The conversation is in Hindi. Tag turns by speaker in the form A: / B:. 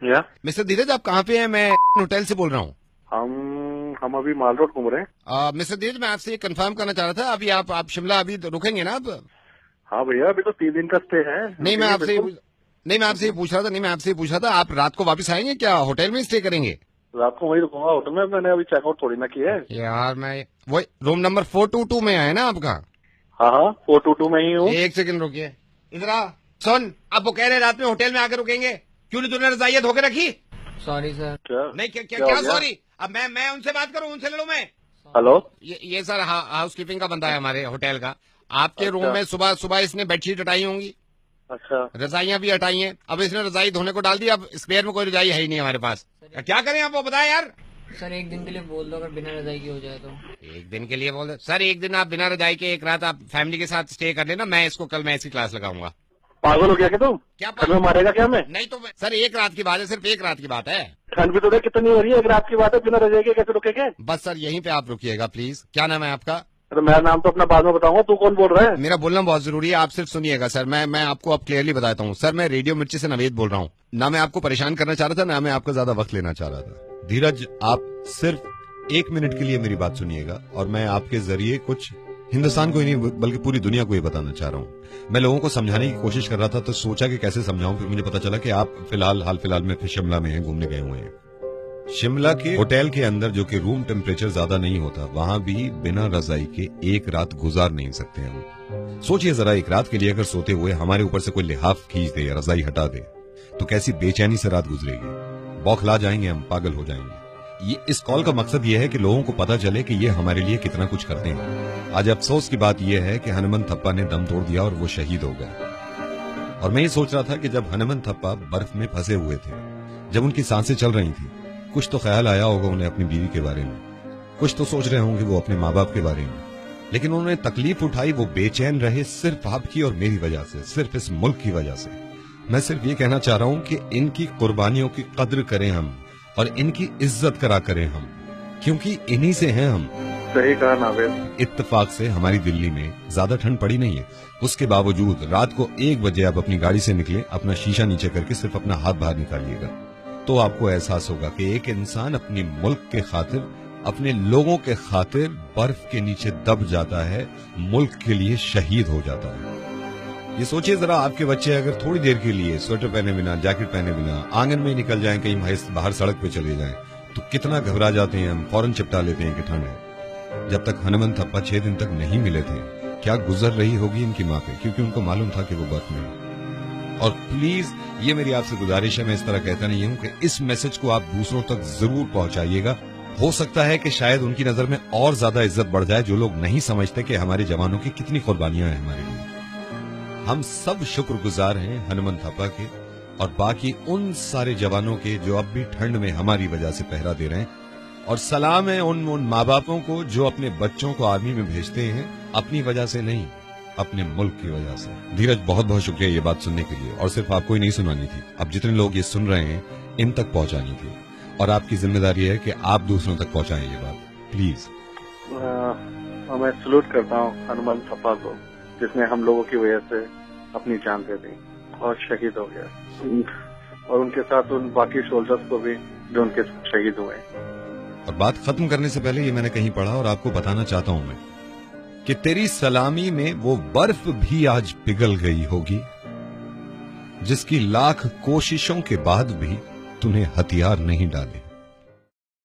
A: या
B: मिस्टर धीरज, आप कहाँ पे हैं? मैं होटल से बोल रहा हूँ।
A: हम अभी माल रोड घूम रहे हैं।
B: मिस्टर धीरज, मैं आपसे कंफर्म करना चाह रहा था, अभी आप शिमला अभी रुकेंगे ना आप?
A: हाँ भैया, अभी तो 3 दिन का स्टे है।
B: नहीं, मैं आपसे ये पूछ रहा था, आप रात को वापस आएंगे क्या? होटल में स्टे करेंगे?
A: रात को वही रुकूंगा होटल में। मैंने अभी चेकआउट थोड़ी ना किया है
B: यार, मैं वही रूम नंबर 422 में है ना आपका?
A: हाँ हाँ, 422 में ही हूँ।
B: एक सेकंड रुकिए। इधर आ, सुन, आप वो कह रहे हैं रात में होटल में आकर रुकेंगे, क्यों नहीं तूने रजाइया धो के रखी?
C: Sorry sir.
A: क्या
B: नहीं, क्या
A: क्या
B: क्या,
A: हो
B: क्या
A: गया?
B: सॉरी? अब मैं उनसे बात करूं, उनसे लड़ूं मैं?
A: हेलो।
B: ये सर हाउस कीपिंग का बंदा है हमारे होटल का। आपके रूम
A: अच्छा।
B: में सुबह सुबह इसने बेडशीट हटाई होंगी,
A: अच्छा।
B: रजाइयां भी हटाई हैं। अब इसने रजाई धोने को डाल दी, अब स्पेयर में कोई रजाई है ही नहीं हमारे पास। क्या करें आप, वो बताएं यार।
C: सर एक दिन के लिए बोल दो, अगर बिना रजाई की हो जाए तो।
B: एक दिन के लिए बोल दो सर, एक दिन आप बिना रजाई के एक रात आप फैमिली के साथ स्टे कर लेना। मैं इसको कल मैं इसकी क्लास लगाऊंगा।
A: पागल हो गया क्या तुम?
B: क्या
A: घर में मारेगा क्या मैं?
B: नहीं तो सर, एक रात की बात है, सिर्फ एक रात की बात है।
A: ठंड भी तो देख कितनी हो रही है। एक रात की बात है, बिना रजाई के कैसे रुकेंगे?
B: बस सर यहीं पे आप रुकिएगा प्लीज। क्या नाम है आपका?
A: तो मेरा नाम तो अपना बाद में बताऊंगा। तू कौन बोल रहा है?
B: मेरा बोलना बहुत जरूरी है, आप सिर्फ सुनिएगा सर। मैं आपको अब क्लियरली बताता हूँ सर, मैं रेडियो मिर्ची से नवेद बोल रहा हूँ। ना मैं आपको परेशान करना चाह रहा था, ना मैं आपका ज्यादा वक्त लेना चाह रहा था। धीरज, आप सिर्फ 1 मिनट के लिए मेरी बात सुनिएगा, और मैं आपके जरिए कुछ हिंदुस्तान को ही नहीं बल्कि पूरी दुनिया को ये बताना चाह रहा हूँ। मैं लोगों को समझाने की कोशिश कर रहा था, तो सोचा कि कैसे समझाऊं। फिर मुझे पता चला कि आप हाल फिलहाल में शिमला में हैं, घूमने गए हुए हैं। शिमला के होटल के अंदर, जो कि रूम टेम्परेचर ज्यादा नहीं होता, वहां भी बिना रजाई के एक रात गुजार नहीं सकते हम। सोचिए जरा, एक रात के लिए अगर सोते हुए हमारे ऊपर से कोई लिहाफ खींच दे या रजाई हटा दे, तो कैसी बेचैनी से रात गुजरेगी। बौखला जाएंगे हम, पागल हो जाएंगे। इस कॉल का मकसद ये है कि लोगों को पता चले कि ये हमारे लिए कितना कुछ करते हैं। आज अफसोस की बात यह है कि हनुमंत थप्पा ने दम तोड़ दिया और वो शहीद हो गए। और मैं ये सोच रहा था कि जब हनुमंत थप्पा बर्फ में फंसे हुए थे, जब उनकी सांसें चल रही थी, कुछ तो ख्याल आया होगा उन्हें अपनी बीवी के बारे में, कुछ तो सोच रहे होंगे वो अपने माँ बाप के बारे में। लेकिन उन्होंने तकलीफ उठाई, वो बेचैन रहे सिर्फ आपकी और मेरी वजह से, सिर्फ इस मुल्क की वजह से। मैं सिर्फ ये कहना चाह रहा हूं कि इनकी कुर्बानियों की कद्र करें हम, और इनकी इज्जत करा करें हम, क्योंकि इन्हीं से हैं हम।
A: सही कहा नावेद।
B: इत्तेफाक से हमारी दिल्ली में ज्यादा ठंड पड़ी नहीं है, उसके बावजूद रात को 1 बजे आप अपनी गाड़ी से निकले, अपना शीशा नीचे करके सिर्फ अपना हाथ बाहर निकालिएगा, तो आपको एहसास होगा कि एक इंसान अपने मुल्क के खातिर, अपने लोगों के खातिर बर्फ के नीचे दब जाता है, मुल्क के लिए शहीद हो जाता है। ये सोचिए जरा, आपके बच्चे अगर थोड़ी देर के लिए स्वेटर पहने बिना, जैकेट पहने बिना आंगन में निकल जाएं, कहीं बाहर सड़क पे चले जाएं, तो कितना घबरा जाते हैं हम, फौरन चिपटा लेते हैं कि ठंड है। जब तक हनुमंत थप्पा 6 दिन तक नहीं मिले थे, क्या गुजर रही होगी इनकी माँ पे, क्योंकि उनको मालूम था कि वो बर्फ में। और प्लीज, ये मेरी आपसे गुजारिश है, मैं इस तरह कहता नहीं हूं, कि इस मैसेज को आप दूसरों तक जरूर पहुंचाइएगा। हो सकता है कि शायद उनकी नजर में और ज्यादा इज्जत बढ़ जाए, जो लोग नहीं समझते कि हमारे जवानों की कितनी कुर्बानियां हैं हमारे लिए। हम सब शुक्रगुजार हैं हनुमंत थप्पा के और बाकी उन सारे जवानों के जो अब भी ठंड में हमारी वजह से पहरा दे रहे हैं। और सलाम है उन माँ बापों को जो अपने बच्चों को आर्मी में भेजते हैं, अपनी वजह से नहीं, अपने मुल्क की वजह से। धीरज, बहुत बहुत शुक्रिया ये बात सुनने के लिए, और सिर्फ आपको ही नहीं सुनानी थी, अब जितने लोग ये सुन रहे हैं इन तक पहुंचानी थी, और आपकी जिम्मेदारी है कि आप दूसरों तक पहुंचाएं ये बात, प्लीज।
A: मैं सलूट करता हूँ हनुमंत थप्पा को, जिसने हम लोगों की वजह से अपनी जान दे दी और शहीद हो गया, और उनके साथ उन बाकी सोल्जर्स को भी जो उनके साथ शहीद हुए।
B: और बात खत्म करने से पहले ये मैंने कहीं पढ़ा और आपको बताना चाहता हूं मैं, कि तेरी सलामी में वो बर्फ भी आज पिघल गई होगी, जिसकी लाख कोशिशों के बाद भी तूने हथियार नहीं डाले।